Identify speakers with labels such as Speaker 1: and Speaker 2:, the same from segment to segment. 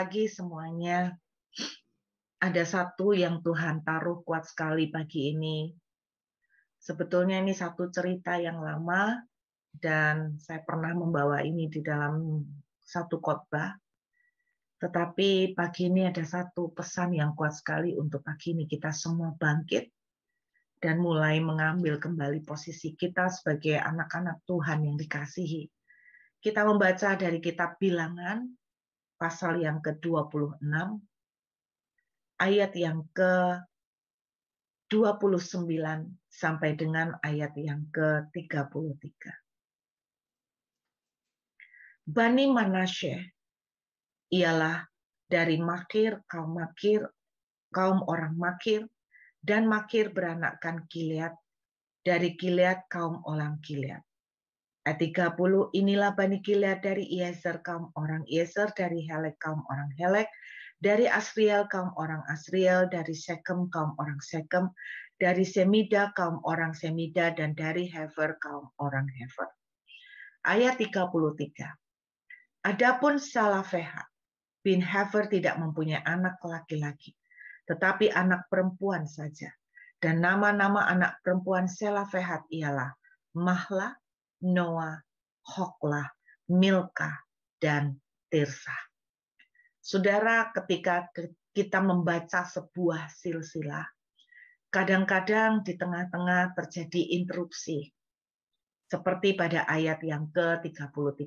Speaker 1: pagi semuanya. Ada satu yang Tuhan taruh kuat sekali pagi ini. Sebetulnya ini satu cerita yang lama dan saya pernah membawa ini di dalam satu khotbah. Tetapi pagi ini ada satu pesan yang kuat sekali untuk pagi ini kita semua bangkit dan mulai mengambil kembali posisi kita sebagai anak-anak Tuhan yang dikasihi. Kita membaca dari kitab Bilangan pasal yang ke-26 ayat yang ke-29 sampai dengan ayat yang ke-33. Bani Manasye ialah dari Makir, kaum orang Makir, dan Makir beranakkan Gilead, dari Gilead kaum orang Gilead. Ayat 30, inilah Bani Gilead dari Iezer, kaum orang Iezer, dari Helek, kaum orang Helek, dari Asriel, kaum orang Asriel, dari Sekem, kaum orang Sekem, dari Semida, kaum orang Semida, dan dari Hefer, kaum orang Hefer. Ayat 33, adapun Salafeha bin Hefer tidak mempunyai anak laki-laki, tetapi anak perempuan saja. Dan nama-nama anak perempuan Selafehat ialah Mahla, Noah, Hoklah, Milka, dan Tirsa. Saudara, ketika kita membaca sebuah silsilah, kadang-kadang di tengah-tengah terjadi interupsi, seperti pada ayat yang ke-33.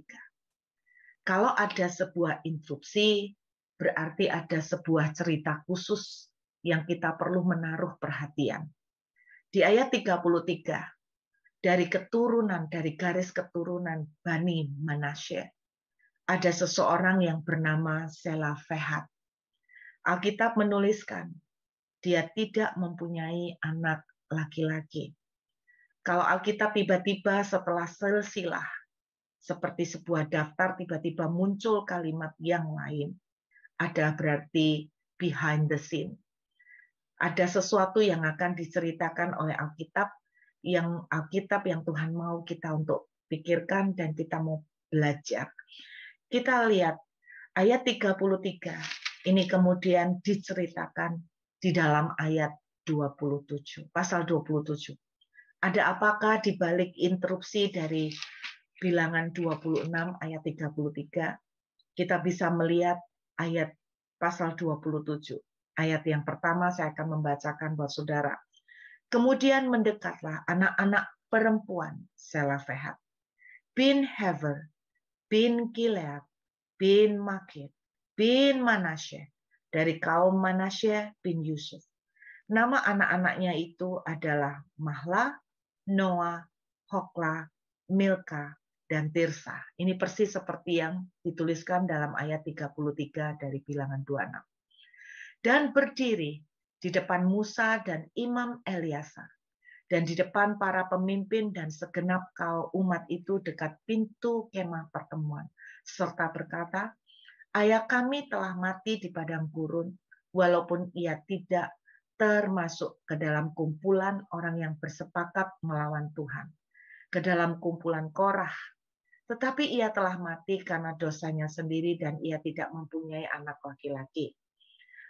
Speaker 1: Kalau ada sebuah interupsi, berarti ada sebuah cerita khusus yang kita perlu menaruh perhatian. Di ayat 33, dari garis keturunan Bani Manasye, ada seseorang yang bernama Selafehat. Alkitab menuliskan, dia tidak mempunyai anak laki-laki. Kalau Alkitab tiba-tiba setelah silsilah, seperti sebuah daftar tiba-tiba muncul kalimat yang lain, ada berarti behind the scene. Ada sesuatu yang akan diceritakan oleh Alkitab yang Tuhan mau kita untuk pikirkan dan kita mau belajar. Kita lihat ayat 33, ini kemudian diceritakan di dalam ayat 27, pasal 27. Ada apakah di balik interupsi dari Bilangan 26 ayat 33, kita bisa melihat ayat pasal 27. Ayat yang pertama saya akan membacakan buat saudara. Kemudian mendekatlah anak-anak perempuan Selafehat, bin Hefer, bin Gilead, bin Makir, bin Manasye, dari kaum Manasye bin Yusuf. Nama anak-anaknya itu adalah Mahla, Noah, Hoklah, Milka, dan Tirsa. Ini persis seperti yang dituliskan dalam ayat 33 dari Bilangan 26. Dan berdiri di depan Musa dan Imam Eliasar, dan di depan para pemimpin dan segenap kaum umat itu dekat pintu kemah pertemuan, serta berkata, ayah kami telah mati di padang gurun, walaupun ia tidak termasuk ke dalam kumpulan orang yang bersepakat melawan Tuhan, ke dalam kumpulan Korah, tetapi ia telah mati karena dosanya sendiri dan ia tidak mempunyai anak laki-laki.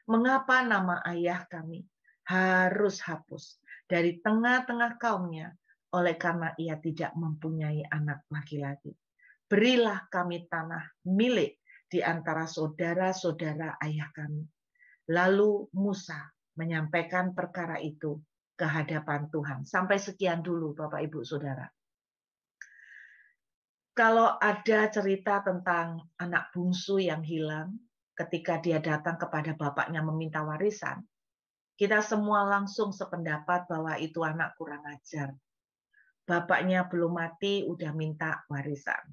Speaker 1: Mengapa nama ayah kami harus hapus dari tengah-tengah kaumnya oleh karena ia tidak mempunyai anak laki-laki? Berilah kami tanah milik di antara saudara-saudara ayah kami. Lalu Musa menyampaikan perkara itu ke hadapan Tuhan. Sampai sekian dulu Bapak Ibu Saudara. Kalau ada cerita tentang anak bungsu yang hilang ketika dia datang kepada bapaknya meminta warisan, kita semua langsung sependapat bahwa itu anak kurang ajar. Bapaknya belum mati udah minta warisan.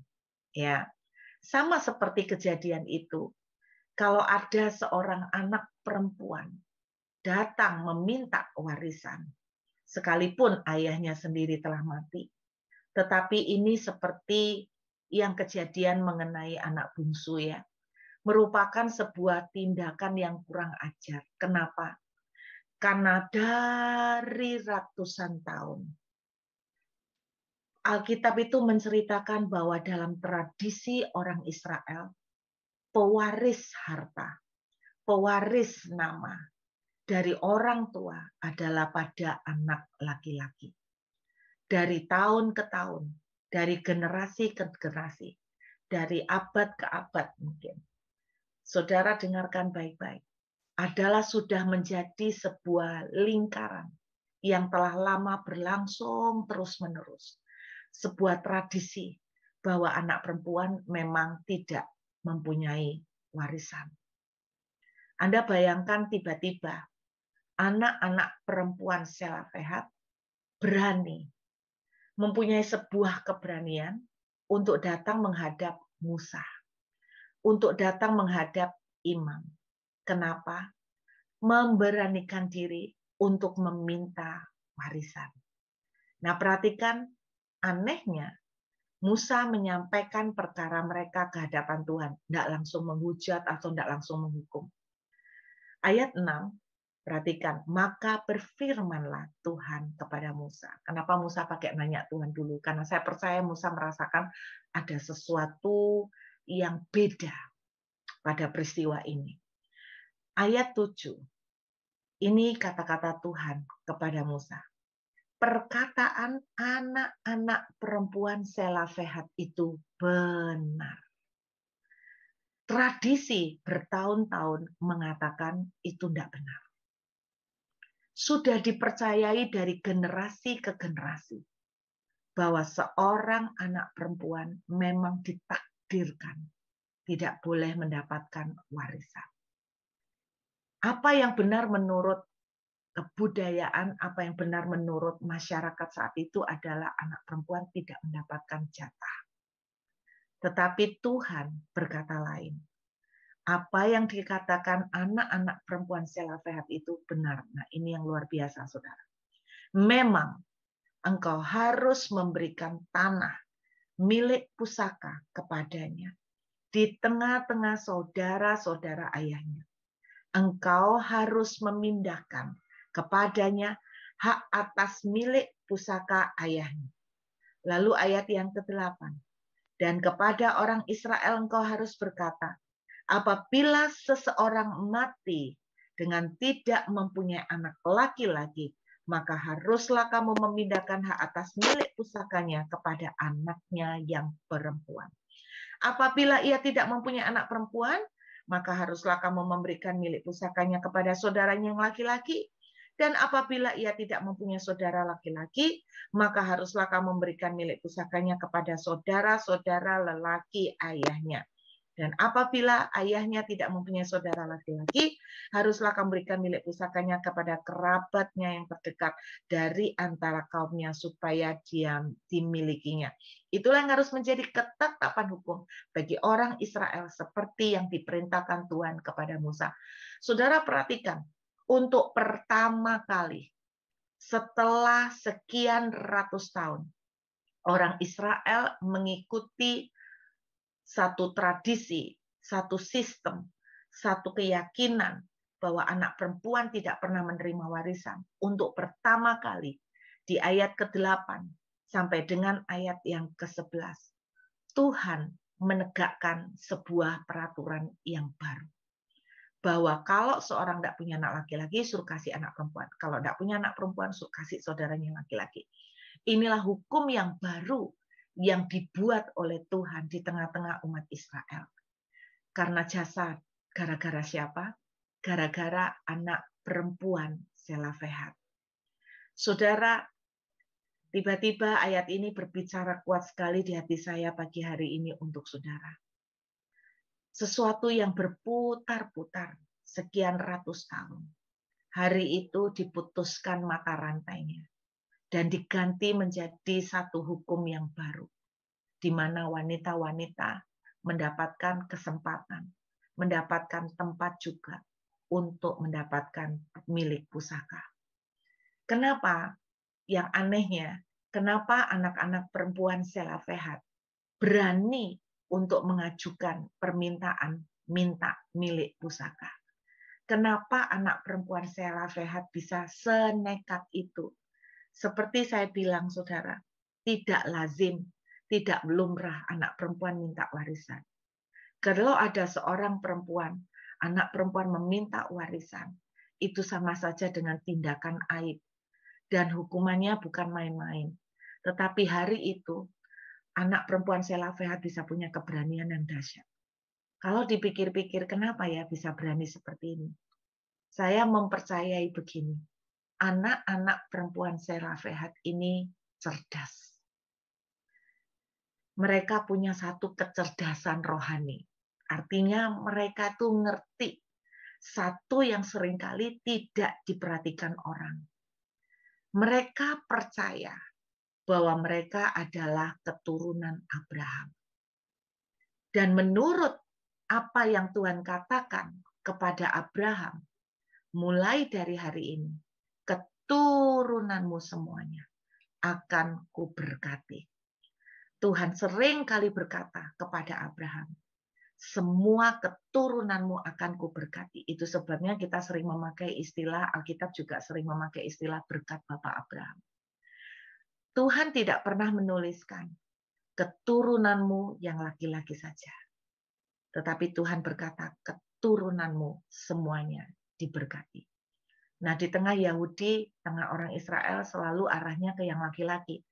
Speaker 1: Ya. Sama seperti kejadian itu. Kalau ada seorang anak perempuan datang meminta warisan, sekalipun ayahnya sendiri telah mati, tetapi ini seperti yang kejadian mengenai anak bungsu ya, merupakan sebuah tindakan yang kurang ajar. Kenapa? Karena dari ratusan tahun Alkitab itu menceritakan bahwa dalam tradisi orang Israel, pewaris harta pewaris nama dari orang tua adalah pada anak laki-laki. Dari tahun ke tahun, dari generasi ke generasi, dari abad ke abad mungkin. Saudara dengarkan baik-baik. Adalah sudah menjadi sebuah lingkaran yang telah lama berlangsung terus-menerus. Sebuah tradisi bahwa anak perempuan memang tidak mempunyai warisan. Anda bayangkan tiba-tiba anak-anak perempuan Selafehat berani, mempunyai sebuah keberanian untuk datang menghadap Musa, untuk datang menghadap imam. Kenapa? Memberanikan diri untuk meminta warisan. Nah, perhatikan anehnya, Musa menyampaikan perkara mereka ke hadapan Tuhan, tidak langsung menghujat atau tidak langsung menghukum. Ayat 6, perhatikan, maka berfirmanlah Tuhan kepada Musa. Kenapa Musa pakai nanya Tuhan dulu? Karena saya percaya Musa merasakan ada sesuatu yang beda pada peristiwa ini. Ayat 7, ini kata-kata Tuhan kepada Musa. Perkataan anak-anak perempuan Selafehat itu benar. Tradisi bertahun-tahun mengatakan itu tidak benar. Sudah dipercayai dari generasi ke generasi bahwa seorang anak perempuan memang ditakdirkan tidak boleh mendapatkan warisan. Apa yang benar menurut kebudayaan, apa yang benar menurut masyarakat saat itu adalah anak perempuan tidak mendapatkan jatah. Tetapi Tuhan berkata lain. Apa yang dikatakan anak-anak perempuan Selafehat itu benar. Nah, ini yang luar biasa, saudara. Memang engkau harus memberikan tanah milik pusaka kepadanya di tengah-tengah saudara-saudara ayahnya. Engkau harus memindahkan kepadanya hak atas milik pusaka ayahnya. Lalu ayat yang ke-8. Dan kepada orang Israel engkau harus berkata, apabila seseorang mati dengan tidak mempunyai anak laki-laki, maka haruslah kamu memindahkan hak atas milik pusakanya kepada anaknya yang perempuan. Apabila ia tidak mempunyai anak perempuan, maka haruslah kamu memberikan milik pusakanya kepada saudaranya yang laki-laki. Dan apabila ia tidak mempunyai saudara laki-laki, maka haruslah kamu memberikan milik pusakanya kepada saudara-saudara lelaki ayahnya. Dan apabila ayahnya tidak mempunyai saudara laki-laki, haruslah kamu berikan milik pusakanya kepada kerabatnya yang terdekat dari antara kaumnya supaya dia dimilikinya. Itulah yang harus menjadi ketetapan hukum bagi orang Israel seperti yang diperintahkan Tuhan kepada Musa. Saudara perhatikan, untuk pertama kali setelah sekian ratus tahun, orang Israel mengikuti satu tradisi, satu sistem, satu keyakinan bahwa anak perempuan tidak pernah menerima warisan. Untuk pertama kali di ayat ke-8 sampai dengan ayat yang ke-11, Tuhan menegakkan sebuah peraturan yang baru. Bahwa kalau seorang tidak punya anak laki-laki, suruh kasih anak perempuan. Kalau tidak punya anak perempuan, suruh kasih saudaranya yang laki-laki. Inilah hukum yang baru yang dibuat oleh Tuhan di tengah-tengah umat Israel. Karena jasad, gara-gara siapa? Gara-gara anak perempuan Selafehat. Saudara, tiba-tiba ayat ini berbicara kuat sekali di hati saya pagi hari ini untuk saudara. Sesuatu yang berputar-putar sekian ratus tahun. Hari itu diputuskan mata rantainya dan diganti menjadi satu hukum yang baru, di mana wanita-wanita mendapatkan kesempatan, mendapatkan tempat juga untuk mendapatkan milik pusaka. Kenapa? Yang anehnya, kenapa anak-anak perempuan Selafehat berani untuk mengajukan permintaan minta milik pusaka? Kenapa anak perempuan Selafehat bisa senekat itu? Seperti saya bilang, saudara, tidak lazim, tidak lumrah anak perempuan minta warisan. Kalau ada seorang perempuan anak perempuan meminta warisan, itu sama saja dengan tindakan aib. Dan hukumannya bukan main-main. Tetapi hari itu, anak perempuan Selafehat bisa punya keberanian yang dahsyat. Kalau dipikir-pikir, kenapa ya bisa berani seperti ini? Saya mempercayai begini, anak-anak perempuan Selafehat ini cerdas. Mereka punya satu kecerdasan rohani. Artinya mereka tuh ngerti satu yang seringkali tidak diperhatikan orang. Mereka percaya bahwa mereka adalah keturunan Abraham. Dan menurut apa yang Tuhan katakan kepada Abraham, mulai dari hari ini, keturunanmu semuanya akan kuberkati. Tuhan sering kali berkata kepada Abraham, semua keturunanmu akan kuberkati. Itu sebabnya kita sering memakai istilah, Alkitab juga sering memakai istilah berkat Bapak Abraham. Tuhan tidak pernah menuliskan keturunanmu yang laki-laki saja. Tetapi Tuhan berkata, keturunanmu semuanya diberkati. Nah, di tengah Yahudi, tengah orang Israel selalu arahnya ke yang laki-laki.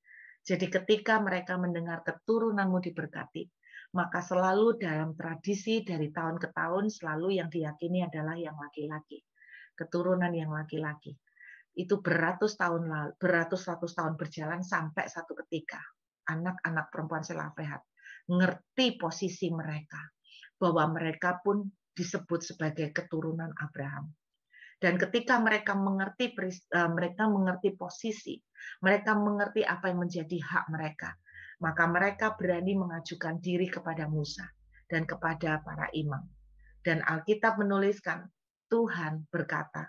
Speaker 1: Jadi ketika mereka mendengar keturunanmu diberkati, maka selalu dalam tradisi dari tahun ke tahun selalu yang diyakini adalah yang laki-laki. Keturunan yang laki-laki. Itu beratus ratus tahun berjalan sampai satu ketika anak-anak perempuan Selafehat ngerti posisi mereka, bahwa mereka pun disebut sebagai keturunan Abraham. Dan ketika mereka mengerti posisi, mereka mengerti apa yang menjadi hak mereka, maka mereka berani mengajukan diri kepada Musa dan kepada para imam. Dan Alkitab menuliskan, Tuhan berkata,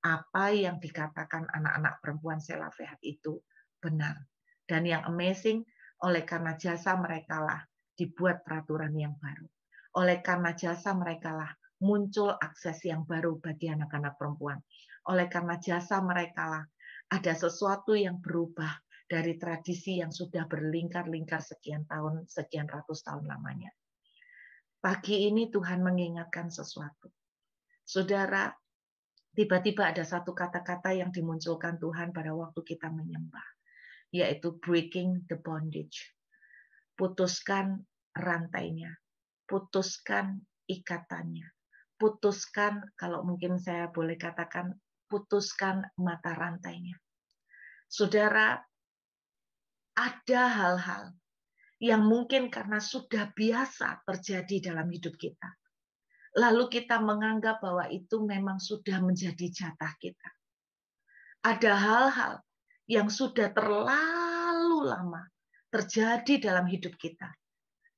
Speaker 1: apa yang dikatakan anak-anak perempuan Selafehat itu benar. Dan yang amazing, oleh karena jasa mereka lah dibuat peraturan yang baru. Oleh karena jasa mereka lah muncul akses yang baru bagi anak-anak perempuan. Oleh karena jasa mereka lah ada sesuatu yang berubah dari tradisi yang sudah berlingkar-lingkar sekian tahun, sekian ratus tahun lamanya. Pagi ini Tuhan mengingatkan sesuatu. Saudara, tiba-tiba ada satu kata-kata yang dimunculkan Tuhan pada waktu kita menyembah, yaitu breaking the bondage. Putuskan rantainya, putuskan ikatannya, putuskan, kalau mungkin saya boleh katakan, putuskan mata rantainya. Saudara, ada hal-hal yang mungkin karena sudah biasa terjadi dalam hidup kita. Lalu kita menganggap bahwa itu memang sudah menjadi jatah kita. Ada hal-hal yang sudah terlalu lama terjadi dalam hidup kita,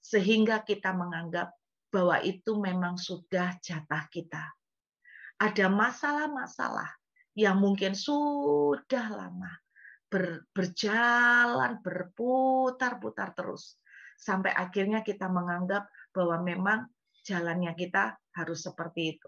Speaker 1: sehingga kita menganggap bahwa itu memang sudah jatah kita. Ada masalah-masalah yang mungkin sudah lama berjalan, berputar-putar terus, sampai akhirnya kita menganggap bahwa memang jalannya kita harus seperti itu.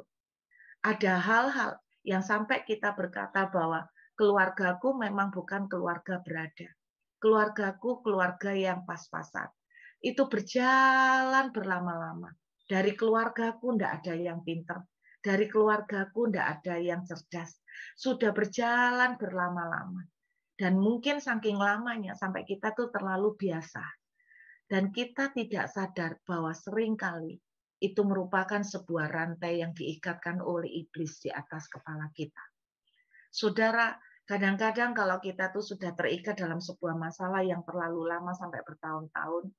Speaker 1: Ada hal-hal yang sampai kita berkata bahwa keluargaku memang bukan keluarga berada. Keluargaku keluarga yang pas-pasan. Itu berjalan berlama-lama. Dari keluargaku tidak ada yang pintar. Dari keluargaku tidak ada yang cerdas. Sudah berjalan berlama-lama. Dan mungkin saking lamanya sampai kita tuh terlalu biasa. Dan kita tidak sadar bahwa seringkali itu merupakan sebuah rantai yang diikatkan oleh iblis di atas kepala kita. Saudara, kadang-kadang kalau kita tuh sudah terikat dalam sebuah masalah yang terlalu lama sampai bertahun-tahun,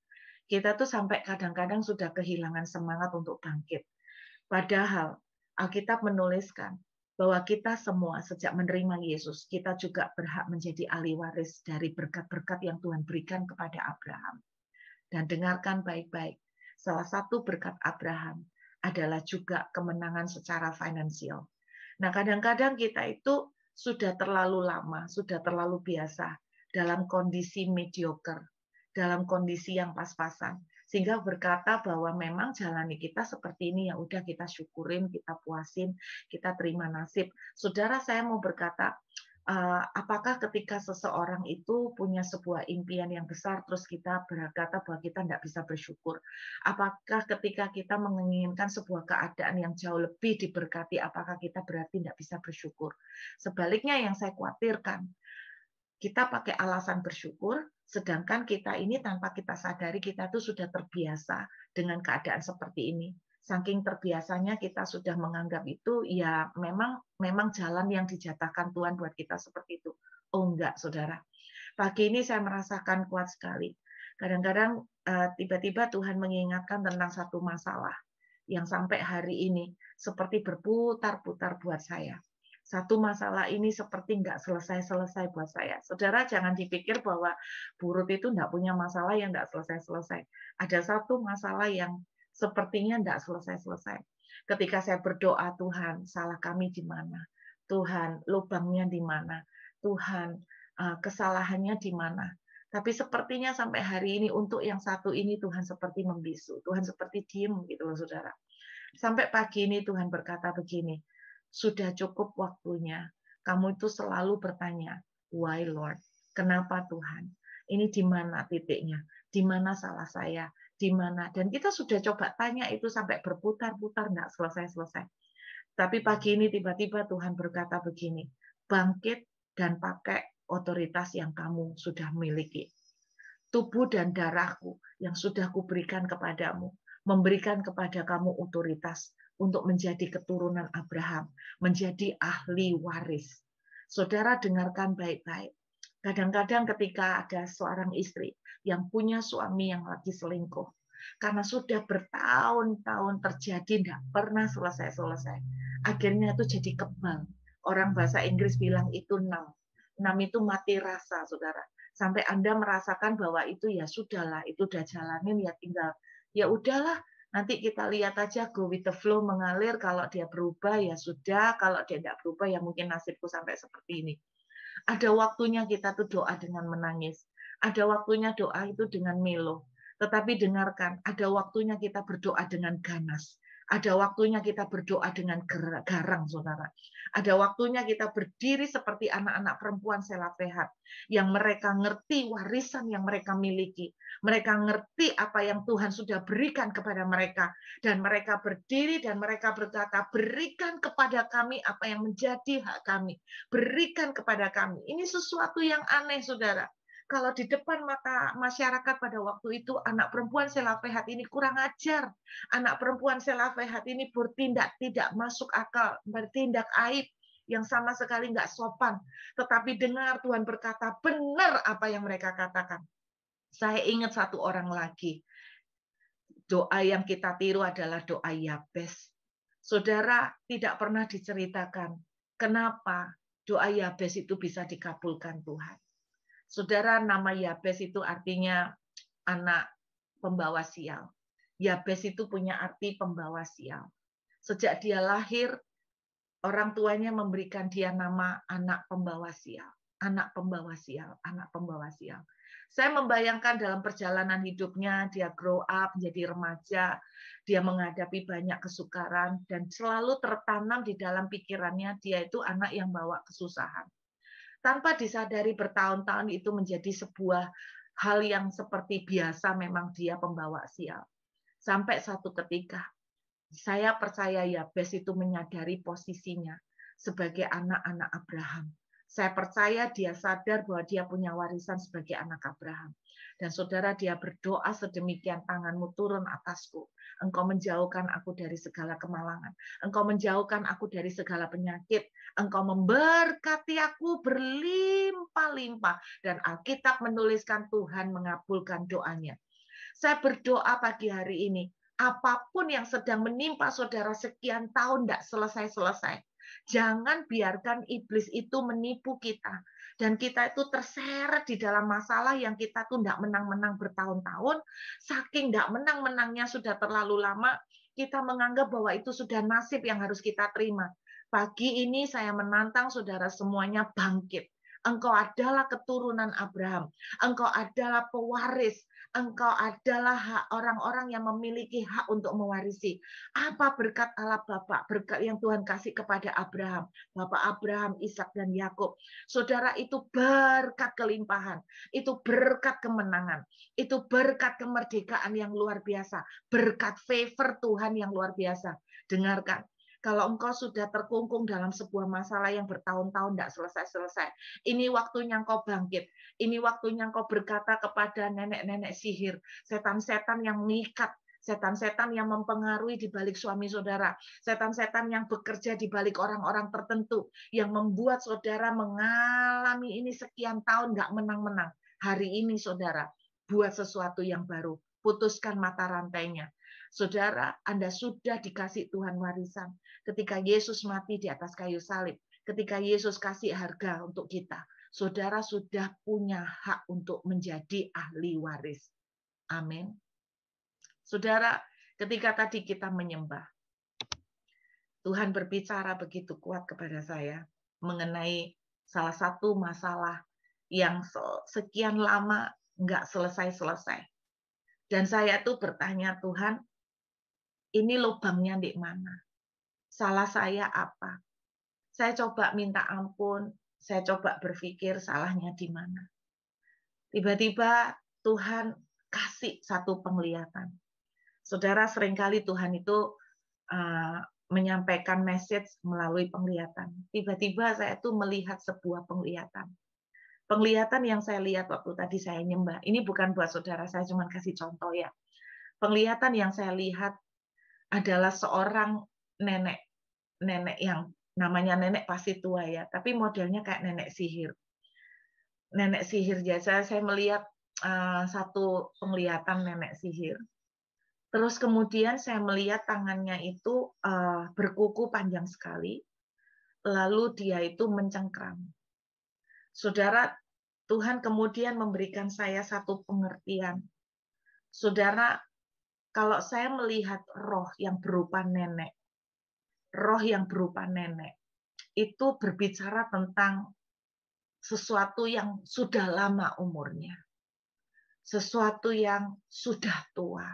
Speaker 1: kita tuh sampai kadang-kadang sudah kehilangan semangat untuk bangkit. Padahal Alkitab menuliskan bahwa kita semua sejak menerima Yesus, kita juga berhak menjadi ahli waris dari berkat-berkat yang Tuhan berikan kepada Abraham. Dan dengarkan baik-baik, salah satu berkat Abraham adalah juga kemenangan secara finansial. Nah, kadang-kadang kita itu sudah terlalu lama, sudah terlalu biasa dalam kondisi mediocre, dalam kondisi yang pas-pasan, sehingga berkata bahwa memang jalani kita seperti ini, ya udah kita syukurin, kita puasin, kita terima nasib. Saudara, saya mau berkata, apakah ketika seseorang itu punya sebuah impian yang besar, terus kita berkata bahwa kita tidak bisa bersyukur? Apakah ketika kita menginginkan sebuah keadaan yang jauh lebih diberkati, apakah kita berarti tidak bisa bersyukur? Sebaliknya yang saya khawatirkan, kita pakai alasan bersyukur, sedangkan kita ini tanpa kita sadari kita tuh sudah terbiasa dengan keadaan seperti ini. Saking terbiasanya kita sudah menganggap itu ya memang jalan yang dijatahkan Tuhan buat kita seperti itu. Oh enggak, Saudara. Pagi ini saya merasakan kuat sekali. Kadang-kadang tiba-tiba Tuhan mengingatkan tentang satu masalah yang sampai hari ini seperti berputar-putar buat saya. Satu masalah ini seperti nggak selesai-selesai buat saya. Saudara jangan dipikir bahwa Burut itu nggak punya masalah yang nggak selesai-selesai. Ada satu masalah yang sepertinya nggak selesai-selesai. Ketika saya berdoa, Tuhan, salah kami di mana? Tuhan, lubangnya di mana? Tuhan, kesalahannya di mana? Tapi sepertinya sampai hari ini untuk yang satu ini Tuhan seperti membisu. Tuhan seperti diem gitu loh, Saudara. Sampai pagi ini Tuhan berkata begini, sudah cukup waktunya. Kamu itu selalu bertanya, why Lord? Kenapa Tuhan? Ini di mana titiknya? Di mana salah saya? Di mana? Dan kita sudah coba tanya itu sampai berputar-putar, nggak selesai-selesai. Tapi pagi ini tiba-tiba Tuhan berkata begini, bangkit dan pakai otoritas yang kamu sudah miliki. Tubuh dan darahku yang sudah kuberikan kepadamu, memberikan kepada kamu otoritas untuk menjadi keturunan Abraham, menjadi ahli waris. Saudara dengarkan baik-baik. Kadang-kadang ketika ada seorang istri yang punya suami yang lagi selingkuh, karena sudah bertahun-tahun terjadi, tidak pernah selesai-selesai. Akhirnya itu jadi kebal. Orang bahasa Inggris bilang itu numb. Numb itu mati rasa, saudara. Sampai Anda merasakan bahwa itu ya sudahlah, itu udah jalanin ya tinggal. Ya udahlah, nanti kita lihat aja, go with the flow, mengalir. Kalau dia berubah ya sudah, kalau dia tidak berubah ya mungkin nasibku sampai seperti ini. Ada waktunya kita tuh doa dengan menangis. Ada waktunya doa itu dengan melo. Tetapi dengarkan, ada waktunya kita berdoa dengan ganas. Ada waktunya kita berdoa dengan garang, saudara. Ada waktunya kita berdiri seperti anak-anak perempuan Selafehat, yang mereka ngerti warisan yang mereka miliki. Mereka ngerti apa yang Tuhan sudah berikan kepada mereka. Dan mereka berdiri dan mereka berkata, berikan kepada kami apa yang menjadi hak kami. Berikan kepada kami. Ini sesuatu yang aneh, saudara. Kalau di depan mata masyarakat pada waktu itu, anak perempuan Selafehat ini kurang ajar. Anak perempuan Selafehat ini bertindak tidak masuk akal, bertindak aib, yang sama sekali nggak sopan. Tetapi dengar Tuhan berkata, benar apa yang mereka katakan. Saya ingat satu orang lagi. Doa yang kita tiru adalah doa Yabes. Saudara, tidak pernah diceritakan kenapa doa Yabes itu bisa dikabulkan Tuhan. Saudara, nama Yabes itu artinya anak pembawa sial. Yabes itu punya arti pembawa sial. Sejak dia lahir, orang tuanya memberikan dia nama anak pembawa sial. Anak pembawa sial, anak pembawa sial. Saya membayangkan dalam perjalanan hidupnya, dia grow up, menjadi remaja, dia menghadapi banyak kesukaran, dan selalu tertanam di dalam pikirannya, dia itu anak yang bawa kesusahan. Tanpa disadari bertahun-tahun itu menjadi sebuah hal yang seperti biasa, memang dia pembawa sial. Sampai satu ketika, saya percaya Yabes itu menyadari posisinya sebagai anak-anak Abraham. Saya percaya dia sadar bahwa dia punya warisan sebagai anak Abraham. Dan saudara, dia berdoa sedemikian, tanganmu turun atasku. Engkau menjauhkan aku dari segala kemalangan. Engkau menjauhkan aku dari segala penyakit. Engkau memberkati aku berlimpah-limpah. Dan Alkitab menuliskan Tuhan mengabulkan doanya. Saya berdoa pagi hari ini, apapun yang sedang menimpa saudara sekian tahun tidak selesai-selesai. Jangan biarkan iblis itu menipu kita. Dan kita itu terseret di dalam masalah yang kita tuh tidak menang-menang bertahun-tahun. Saking tidak menang-menangnya sudah terlalu lama, kita menganggap bahwa itu sudah nasib yang harus kita terima. Pagi ini saya menantang saudara semuanya bangkit. Engkau adalah keturunan Abraham. Engkau adalah pewaris. Engkau adalah orang-orang yang memiliki hak untuk mewarisi. Apa berkat Allah Bapa? Berkat yang Tuhan kasih kepada Abraham. Bapak Abraham, Ishak dan Yakub. Saudara, itu berkat kelimpahan. Itu berkat kemenangan. Itu berkat kemerdekaan yang luar biasa. Berkat favor Tuhan yang luar biasa. Dengarkan. Kalau engkau sudah terkungkung dalam sebuah masalah yang bertahun-tahun tidak selesai-selesai, ini waktunya engkau bangkit. Ini waktunya engkau berkata kepada nenek-nenek sihir, setan-setan yang mengikat, setan-setan yang mempengaruhi di balik suami saudara, setan-setan yang bekerja di balik orang-orang tertentu, yang membuat saudara mengalami ini sekian tahun nggak menang-menang. Hari ini saudara, buat sesuatu yang baru. Putuskan mata rantainya. Saudara, Anda sudah dikasih Tuhan warisan. Ketika Yesus mati di atas kayu salib, ketika Yesus kasih harga untuk kita, saudara sudah punya hak untuk menjadi ahli waris. Amin. Saudara, ketika tadi kita menyembah, Tuhan berbicara begitu kuat kepada saya mengenai salah satu masalah yang sekian lama nggak selesai-selesai. Dan saya tuh bertanya, Tuhan, ini lubangnya di mana? Salah saya apa? Saya coba minta ampun, saya coba berpikir salahnya di mana. Tiba-tiba Tuhan kasih satu penglihatan. Saudara, seringkali Tuhan itu menyampaikan message melalui penglihatan. Tiba-tiba saya tuh melihat sebuah penglihatan. Penglihatan yang saya lihat waktu tadi saya nyembah, ini bukan buat saudara, saya cuma kasih contoh ya. Penglihatan yang saya lihat adalah seorang nenek yang namanya nenek pasti tua ya, tapi modelnya kayak nenek sihir. Nenek sihir jasa, saya melihat satu penglihatan nenek sihir. Terus kemudian saya melihat tangannya itu berkuku panjang sekali, lalu dia itu mencengkram. Saudara, Tuhan kemudian memberikan saya satu pengertian. Saudara, kalau saya melihat roh yang berupa nenek, itu berbicara tentang sesuatu yang sudah lama umurnya, sesuatu yang sudah tua.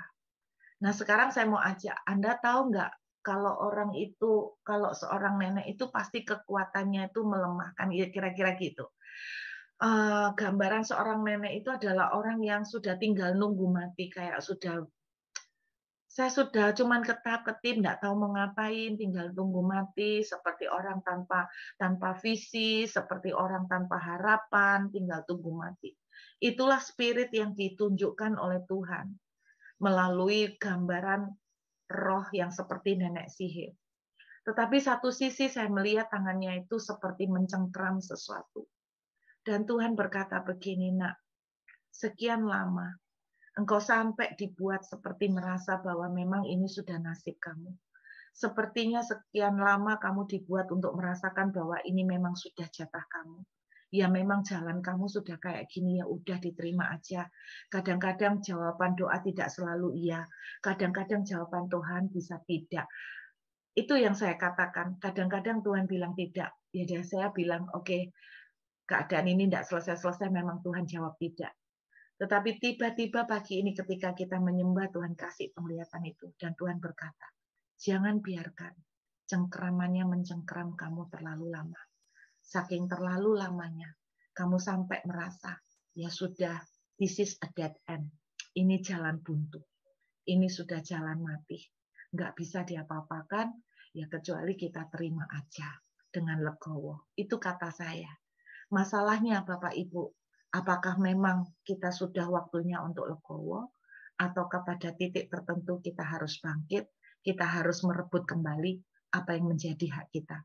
Speaker 1: Nah, sekarang saya mau ajak, Anda tahu nggak kalau orang itu, kalau seorang nenek itu pasti kekuatannya itu melemahkan, ya kira-kira gitu. Gambaran seorang nenek itu adalah orang yang sudah tinggal nunggu mati, kayak saya sudah cuman ketap-ketip, nggak tahu mau ngapain, tinggal tunggu mati, seperti orang tanpa visi, seperti orang tanpa harapan, tinggal tunggu mati. Itulah spirit yang ditunjukkan oleh Tuhan melalui gambaran roh yang seperti nenek sihir. Tetapi satu sisi saya melihat tangannya itu seperti mencengkram sesuatu. Dan Tuhan berkata begini, nak, sekian lama engkau sampai dibuat seperti merasa bahwa memang ini sudah nasib kamu. Sepertinya sekian lama kamu dibuat untuk merasakan bahwa ini memang sudah jatah kamu. Ya memang jalan kamu sudah kayak gini, ya udah diterima aja. Kadang-kadang jawaban doa tidak selalu iya. Kadang-kadang jawaban Tuhan bisa tidak. Itu yang saya katakan. Kadang-kadang Tuhan bilang tidak. Ya saya bilang oke, keadaan ini tidak selesai-selesai, memang Tuhan jawab tidak. Tetapi tiba-tiba pagi ini ketika kita menyembah, Tuhan kasih penglihatan itu. Dan Tuhan berkata, jangan biarkan cengkeramannya mencengkeram kamu terlalu lama. Saking terlalu lamanya, kamu sampai merasa, ya sudah, this is a dead end. Ini jalan buntu. Ini sudah jalan mati. Nggak bisa diapa-apakan, ya kecuali kita terima aja dengan legowo. Itu kata saya. Masalahnya Bapak Ibu, apakah memang kita sudah waktunya untuk legowo, ataukah pada titik tertentu kita harus bangkit, kita harus merebut kembali apa yang menjadi hak kita.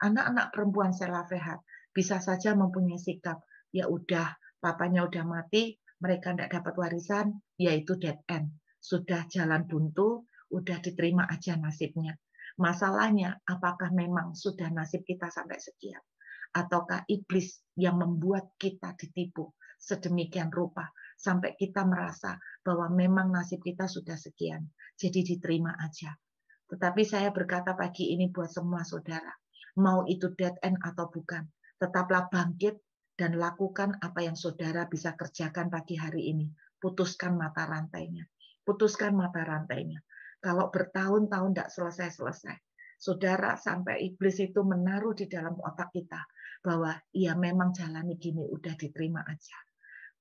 Speaker 1: Anak-anak perempuan Selafehat bisa saja mempunyai sikap, ya udah, papanya udah mati, mereka tidak dapat warisan, yaitu dead end. Sudah jalan buntu, udah diterima aja nasibnya. Masalahnya, apakah memang sudah nasib kita sampai sekian? Ataukah iblis yang membuat kita ditipu sedemikian rupa sampai kita merasa bahwa memang nasib kita sudah sekian, jadi diterima aja. Tetapi saya berkata pagi ini buat semua saudara, mau itu dead end atau bukan, tetaplah bangkit, dan lakukan apa yang saudara bisa kerjakan pagi hari ini. Putuskan mata rantainya. Putuskan mata rantainya. Kalau bertahun-tahun tidak selesai-selesai, saudara, sampai iblis itu menaruh di dalam otak kita bahwa ya memang jalani gini, udah diterima aja.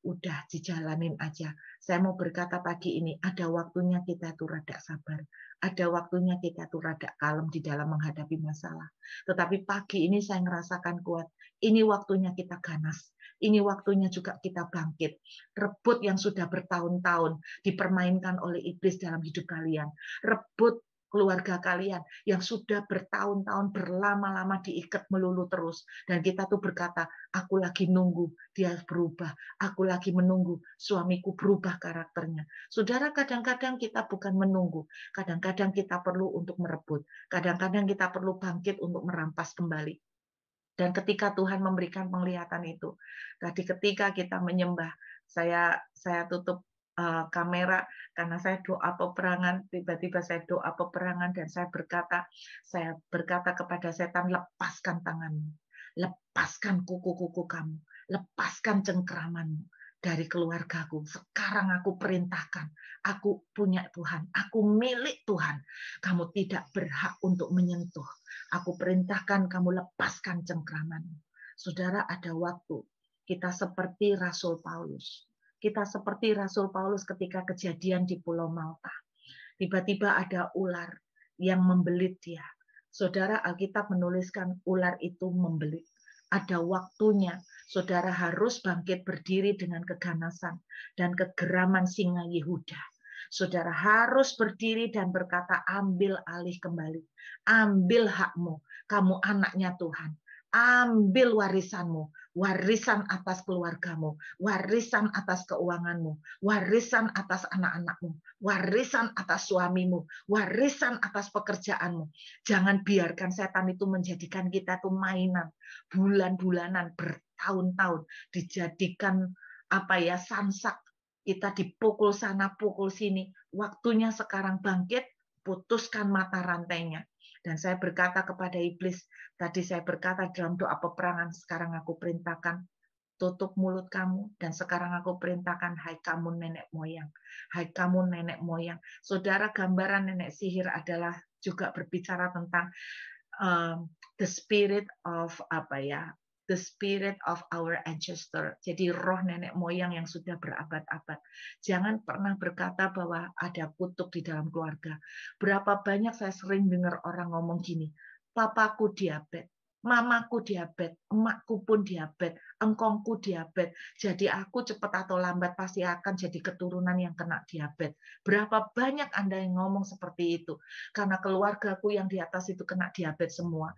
Speaker 1: Udah dijalanin aja. Saya mau berkata pagi ini, ada waktunya kita tuh rada sabar. Ada waktunya kita tuh rada kalem di dalam menghadapi masalah. Tetapi pagi ini saya ngerasakan kuat. Ini waktunya kita ganas. Ini waktunya juga kita bangkit. Rebut yang sudah bertahun-tahun dipermainkan oleh iblis dalam hidup kalian. Rebut keluarga kalian yang sudah bertahun-tahun berlama-lama diikat melulu terus. Dan kita tuh berkata, aku lagi nunggu dia berubah. Aku lagi menunggu suamiku berubah karakternya. Saudara, kadang-kadang kita bukan menunggu. Kadang-kadang kita perlu untuk merebut. Kadang-kadang kita perlu bangkit untuk merampas kembali. Dan ketika Tuhan memberikan penglihatan itu, tadi ketika kita menyembah, saya tutup kamera karena saya doa peperangan, tiba-tiba saya doa peperangan dan saya berkata kepada setan, lepaskan tanganmu, lepaskan kuku-kuku kamu, lepaskan cengkeramanmu dari keluargaku. Sekarang aku perintahkan, aku punya Tuhan, aku milik Tuhan. Kamu tidak berhak untuk menyentuh. Aku perintahkan kamu lepaskan cengkeramanmu. Saudara, ada waktu kita seperti Rasul Paulus. Kita seperti Rasul Paulus ketika kejadian di Pulau Malta. Tiba-tiba ada ular yang membelit dia. Saudara, Alkitab menuliskan ular itu membelit. Ada waktunya saudara harus bangkit berdiri dengan keganasan dan kegeraman singa Yehuda. Saudara harus berdiri dan berkata, ambil alih kembali. Ambil hakmu. Kamu anaknya Tuhan. Ambil warisanmu. Warisan atas keluargamu. Warisan atas keuanganmu. Warisan atas anak-anakmu. Warisan atas suamimu. Warisan atas pekerjaanmu. Jangan biarkan setan itu menjadikan kita tuh mainan. Bulan-bulanan, bertahun-tahun. Dijadikan sansak. Kita dipukul sana, pukul sini. Waktunya sekarang bangkit, putuskan mata rantainya. Dan saya berkata kepada iblis, tadi saya berkata dalam doa peperangan, sekarang aku perintahkan, tutup mulut kamu, dan sekarang aku perintahkan, hai kamu nenek moyang. Hai kamu nenek moyang. Saudara, gambaran nenek sihir adalah juga berbicara tentang the spirit of the spirit of our ancestor. Jadi roh nenek moyang yang sudah berabad-abad. Jangan pernah berkata bahwa ada kutuk di dalam keluarga. Berapa banyak saya sering dengar orang ngomong gini, papaku diabetes, mamaku diabetes, emakku pun diabetes, engkongku diabetes. Jadi aku cepat atau lambat pasti akan jadi keturunan yang kena diabetes. Berapa banyak Anda yang ngomong seperti itu? Karena keluargaku yang di atas itu kena diabetes semua.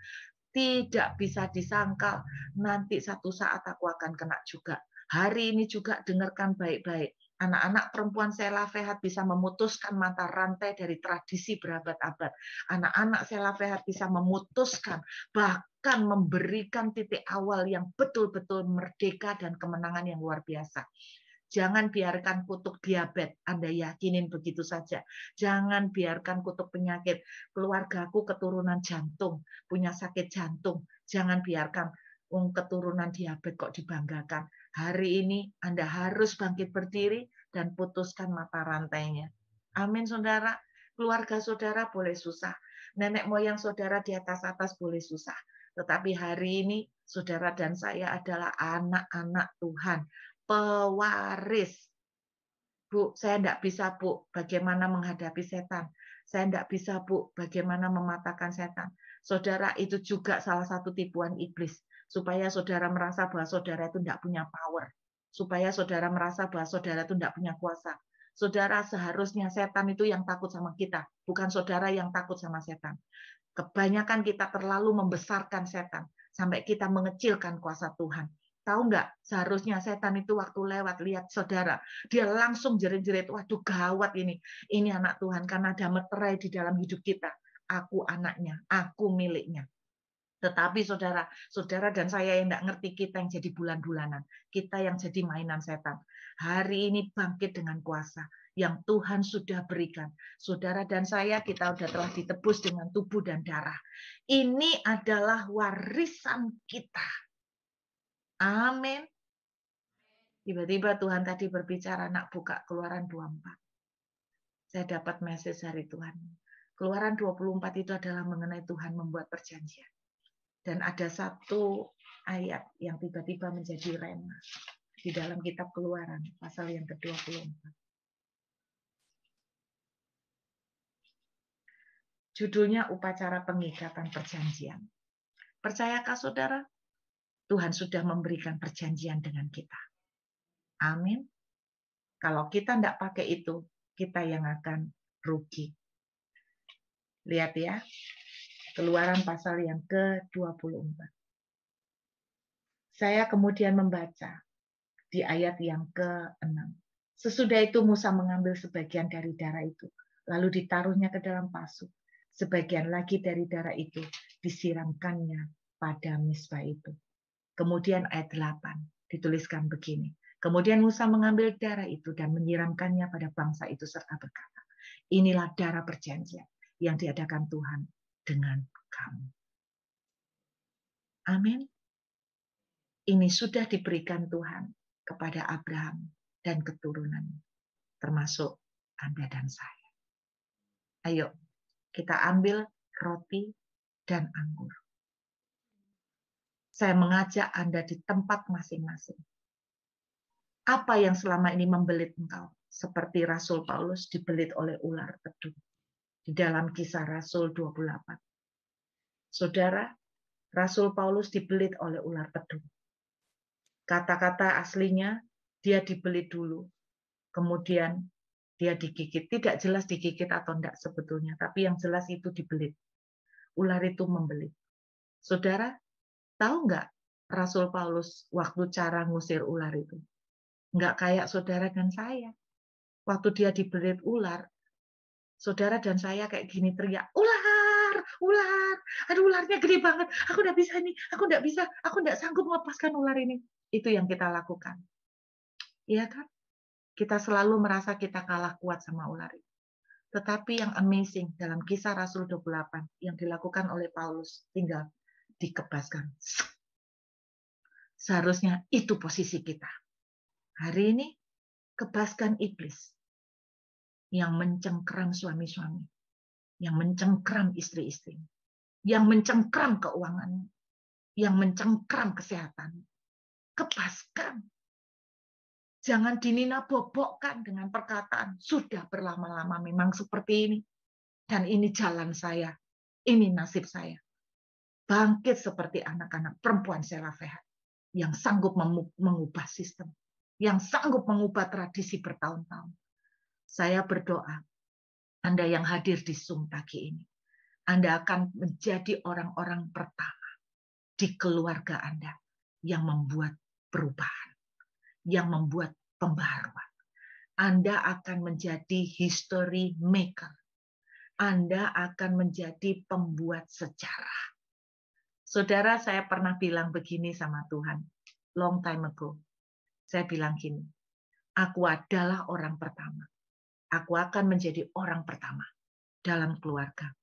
Speaker 1: Tidak bisa disangkal, nanti satu saat aku akan kena juga. Hari ini juga dengarkan baik-baik. Anak-anak perempuan Sela Fehat bisa memutuskan mata rantai dari tradisi berabad-abad. Anak-anak Sela Fehat bisa memutuskan, bahkan memberikan titik awal yang betul-betul merdeka dan kemenangan yang luar biasa. Jangan biarkan kutuk diabetes, Anda yakinin begitu saja. Jangan biarkan kutuk penyakit. Keluargaku keturunan jantung, punya sakit jantung. Jangan biarkan keturunan diabetes kok dibanggakan. Hari ini Anda harus bangkit berdiri dan putuskan mata rantainya. Amin, saudara. Keluarga saudara boleh susah. Nenek moyang saudara di atas-atas boleh susah. Tetapi hari ini saudara dan saya adalah anak-anak Tuhan. Pewaris. Bu, saya tidak bisa, Bu, bagaimana menghadapi setan. Saya tidak bisa, Bu, bagaimana mematahkan setan. Saudara, itu juga salah satu tipuan iblis. Supaya saudara merasa bahwa saudara itu tidak punya power. Supaya saudara merasa bahwa saudara itu tidak punya kuasa. Saudara, seharusnya setan itu yang takut sama kita. Bukan saudara yang takut sama setan. Kebanyakan kita terlalu membesarkan setan. Sampai kita mengecilkan kuasa Tuhan. Tahu nggak, seharusnya setan itu waktu lewat, lihat saudara, dia langsung jerit-jerit, waduh gawat ini anak Tuhan, karena ada meterai di dalam hidup kita. Aku anaknya, aku miliknya. Tetapi saudara dan saya yang tidak ngerti, kita yang jadi bulan-bulanan, kita yang jadi mainan setan. Hari ini bangkit dengan kuasa yang Tuhan sudah berikan. Saudara dan saya, kita sudah telah ditebus dengan tubuh dan darah. Ini adalah warisan kita. Amin. Tiba-tiba Tuhan tadi berbicara, nak buka Keluaran 24. Saya dapat message dari Tuhan. Keluaran 24 itu adalah mengenai Tuhan membuat perjanjian. Dan ada satu ayat yang tiba-tiba menjadi rema di dalam kitab Keluaran, pasal yang ke-24. Judulnya upacara pengikatan perjanjian. Percayakah saudara? Tuhan sudah memberikan perjanjian dengan kita. Amin. Kalau kita tidak pakai itu, kita yang akan rugi. Lihat ya, Keluaran pasal yang ke-24. Saya kemudian membaca di ayat yang ke-6. Sesudah itu Musa mengambil sebagian dari darah itu, lalu ditaruhnya ke dalam pasu. Sebagian lagi dari darah itu disiramkannya pada misbah itu. Kemudian ayat 8 dituliskan begini. Kemudian Musa mengambil darah itu dan menyiramkannya pada bangsa itu serta berkata, inilah darah perjanjian yang diadakan Tuhan dengan kamu. Amin. Ini sudah diberikan Tuhan kepada Abraham dan keturunan, termasuk Anda dan saya. Ayo, kita ambil roti dan anggur. Saya mengajak Anda di tempat masing-masing. Apa yang selama ini membelit engkau? Seperti Rasul Paulus dibelit oleh ular pedung. Di dalam Kisah Rasul 28. Saudara, Rasul Paulus dibelit oleh ular pedung. Kata-kata aslinya, dia dibelit dulu. Kemudian dia digigit. Tidak jelas digigit atau tidak sebetulnya. Tapi yang jelas itu dibelit. Ular itu membelit. Saudara, tahu nggak Rasul Paulus waktu cara ngusir ular itu? Nggak kayak saudara dan saya. Waktu dia dibelit ular, saudara dan saya kayak gini teriak, ular, ular, aduh ularnya gede banget, aku nggak bisa nih, aku nggak sanggup melepaskan ular ini. Itu yang kita lakukan. Iya kan? Kita selalu merasa kita kalah kuat sama ular itu. Tetapi yang amazing dalam Kisah Rasul 28 yang dilakukan oleh Paulus, tinggal dikebaskan. Seharusnya itu posisi kita. Hari ini, kebaskan iblis yang mencengkeram suami-suami, yang mencengkeram istri-istri, yang mencengkeram keuangan, yang mencengkeram kesehatan. Kebaskan. Jangan dinina-bobokkan dengan perkataan, sudah berlama-lama memang seperti ini. Dan ini jalan saya, ini nasib saya. Bangkit seperti anak-anak perempuan Selafehat yang sanggup mengubah sistem, yang sanggup mengubah tradisi bertahun-tahun. Saya berdoa, Anda yang hadir di Zoom pagi ini, Anda akan menjadi orang-orang pertama di keluarga Anda yang membuat perubahan, yang membuat pembaharuan. Anda akan menjadi history maker. Anda akan menjadi pembuat sejarah. Saudara, saya pernah bilang begini sama Tuhan, long time ago. Saya bilang gini, aku adalah orang pertama. Aku akan menjadi orang pertama dalam keluarga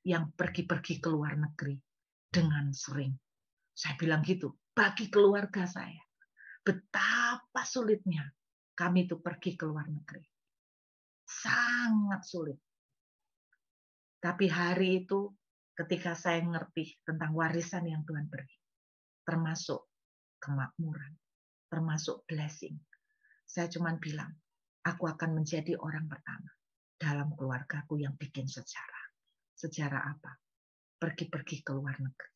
Speaker 1: yang pergi-pergi ke luar negeri dengan sering. Saya bilang gitu, bagi keluarga saya. Betapa sulitnya kami itu pergi ke luar negeri. Sangat sulit. Tapi hari itu ketika saya ngerti tentang warisan yang Tuhan beri, termasuk kemakmuran, termasuk blessing, saya cuma bilang, aku akan menjadi orang pertama dalam keluargaku yang bikin sejarah. Sejarah apa? Pergi-pergi ke luar negeri.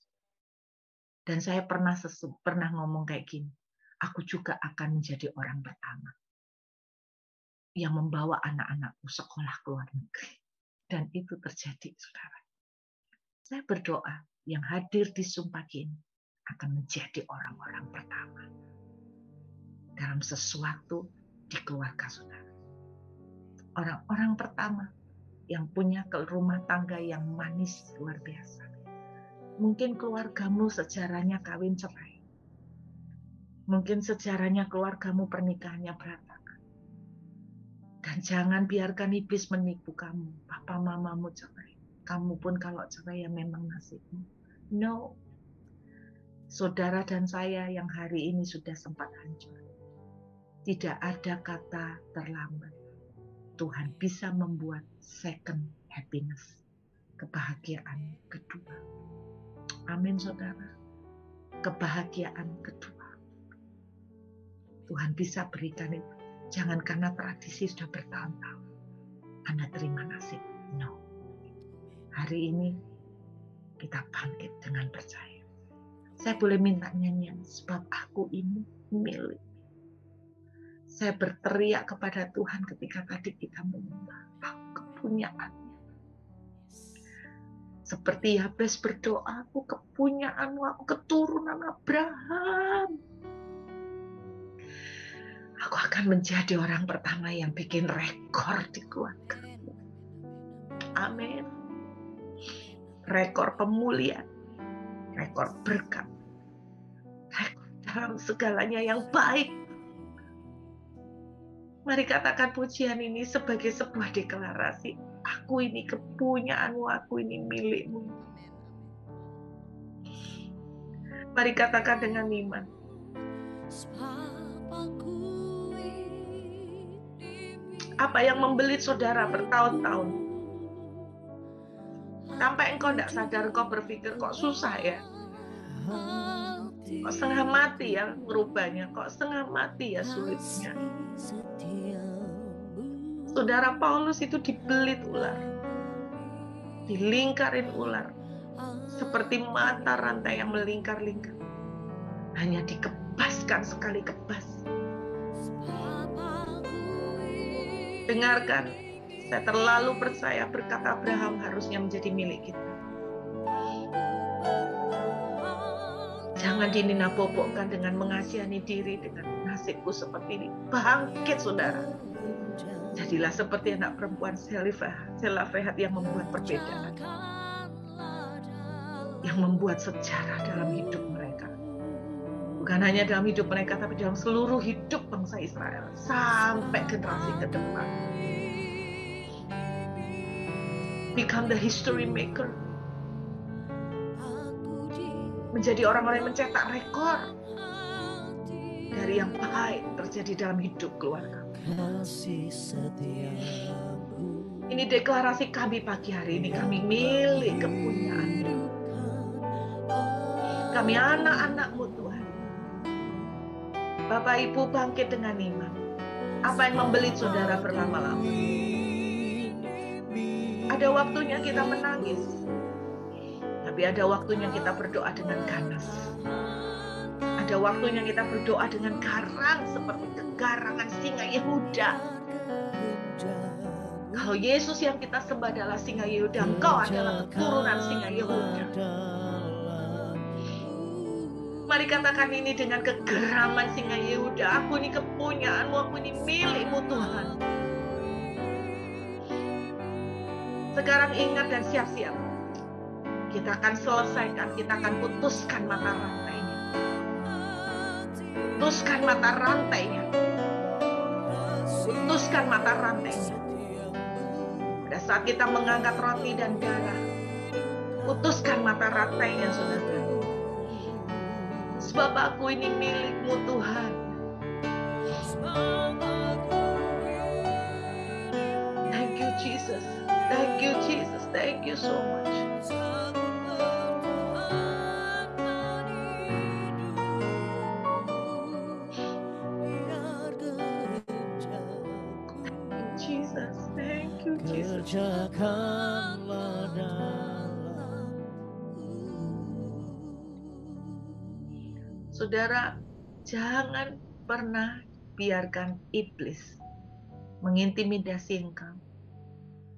Speaker 1: Dan saya pernah ngomong kayak gini, aku juga akan menjadi orang pertama yang membawa anak-anakku sekolah ke luar negeri. Dan itu terjadi, saudara. Saya berdoa yang hadir di Zoom pagi ini akan menjadi orang-orang pertama dalam sesuatu di keluarga saudara. Orang-orang pertama yang punya rumah tangga yang manis luar biasa. Mungkin keluargamu sejarahnya kawin cerai. Mungkin sejarahnya keluargamu pernikahannya berantakan. Dan jangan biarkan iblis menipu kamu. Papa mamamu cerai. Kamu pun kalau cerai ya memang nasibmu. No. saudara dan saya yang hari ini sudah sempat hancur. Tidak ada kata terlambat. Tuhan bisa membuat second happiness, kebahagiaan kedua. Amin, saudara. Kebahagiaan kedua. Tuhan bisa berikan itu. Jangan karena tradisi sudah bertahun-tahun Anda terima nasib. No. Hari ini kita bangkit dengan percaya. Saya boleh minta nyanyian, sebab aku ini milik. Saya berteriak kepada Tuhan ketika tadi kita menyembah. Aku kepunyaannya. Seperti Yabes berdoa, aku kepunyaanmu, aku keturunan Abraham. Aku akan menjadi orang pertama yang bikin rekor di keluarga. Amin. Rekor pemulihan, rekor berkat, rekor dalam segalanya yang baik. Mari katakan pujian ini sebagai sebuah deklarasi. Aku ini kepunyaanmu, aku ini milikmu. Mari katakan dengan iman. Apa yang membelit saudara bertahun-tahun, sampai engkau tidak sadar, engkau berpikir kok susah ya, kok setengah mati ya merubahnya, kok setengah mati ya sulitnya. Saudara Paulus itu dibelit ular, dilingkarin ular, seperti mata rantai yang melingkar-lingkar. Hanya dikebaskan sekali kebas. Dengarkan, saya terlalu percaya berkat Abraham harusnya menjadi milik kita. Jangan dinina-bobokkan dengan mengasihani diri dengan nasibku seperti ini. Bangkit, saudara. Jadilah seperti anak perempuan Zelofehad yang membuat perbedaan, yang membuat sejarah dalam hidup mereka. Bukan hanya dalam hidup mereka, tapi dalam seluruh hidup bangsa Israel sampai generasi ke depan. Become the history maker. Menjadi orang-orang yang mencetak rekor dari yang baik terjadi dalam hidup keluarga. Ini deklarasi kami pagi hari ini. Kami milik kepunyaan. Kami anak-anak-Mu Tuhan. Bapak Ibu bangkit dengan iman. Apa yang membelit saudara berlama-lama? Ada waktunya kita menangis. Tapi ada waktunya kita berdoa dengan ganas. Ada waktunya kita berdoa dengan garang seperti kegarangan singa Yehuda. Kalau Yesus yang kita sembah adalah singa Yehuda, engkau adalah keturunan singa Yehuda. Mari katakan ini dengan kegeraman singa Yehuda. Aku ini kepunyaanmu, aku ini milikmu Tuhan. Sekarang ingat dan siap-siap. Kita akan selesaikan, kita akan putuskan mata rantainya. Putuskan mata rantainya. Putuskan mata rantainya. Pada saat kita mengangkat roti dan darah, putuskan mata rantainya, saudara. Sebab aku ini milikmu Tuhan. Thank you Jesus. Thank you Jesus. Thank you so much. Jesus, thank you Jesus. Saudara, jangan pernah biarkan iblis mengintimidasi engkau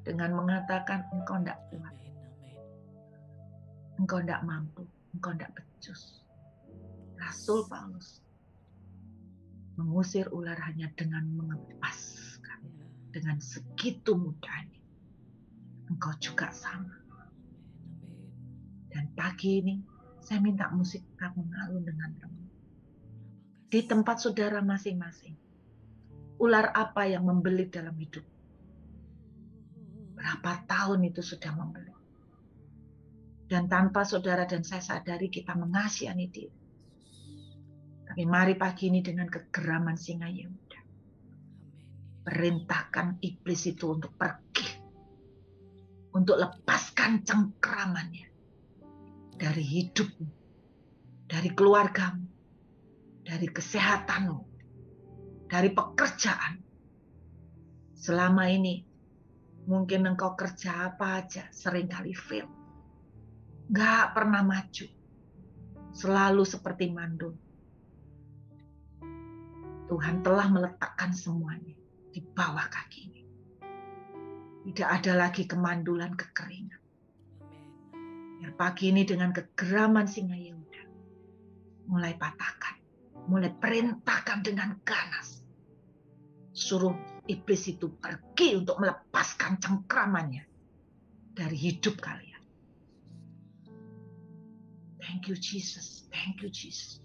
Speaker 1: dengan mengatakan engkau tidak kuat, engkau tidak mampu, engkau tidak becus. Rasul Paulus mengusir ular hanya dengan melepaskan, dengan segitu mudahnya. Engkau juga sama. Dan pagi ini saya minta musik kita mengalun dengan teman. Di tempat saudara masing-masing. Ular apa yang membelit dalam hidup? Berapa tahun itu sudah membelit? Dan tanpa saudara dan saya sadari kita mengasihani diri. Tapi mari pagi ini dengan kegeraman singa Yehuda, perintahkan iblis itu untuk pergi, untuk lepaskan cengkeramannya dari hidupmu, dari keluargamu, dari kesehatanmu, dari pekerjaan. Selama ini mungkin engkau kerja apa aja seringkali fail, nggak pernah maju, selalu seperti mandul. Tuhan telah meletakkan semuanya di bawah kaki ini. Tidak ada lagi kemandulan, kekeringan. Biar pagi ini dengan kegeraman singa Yehuda, mulai patahkan, mulai perintahkan dengan ganas. Suruh iblis itu pergi untuk melepaskan cengkramannya dari hidup kalian. Thank you, Jesus. Thank you, Jesus.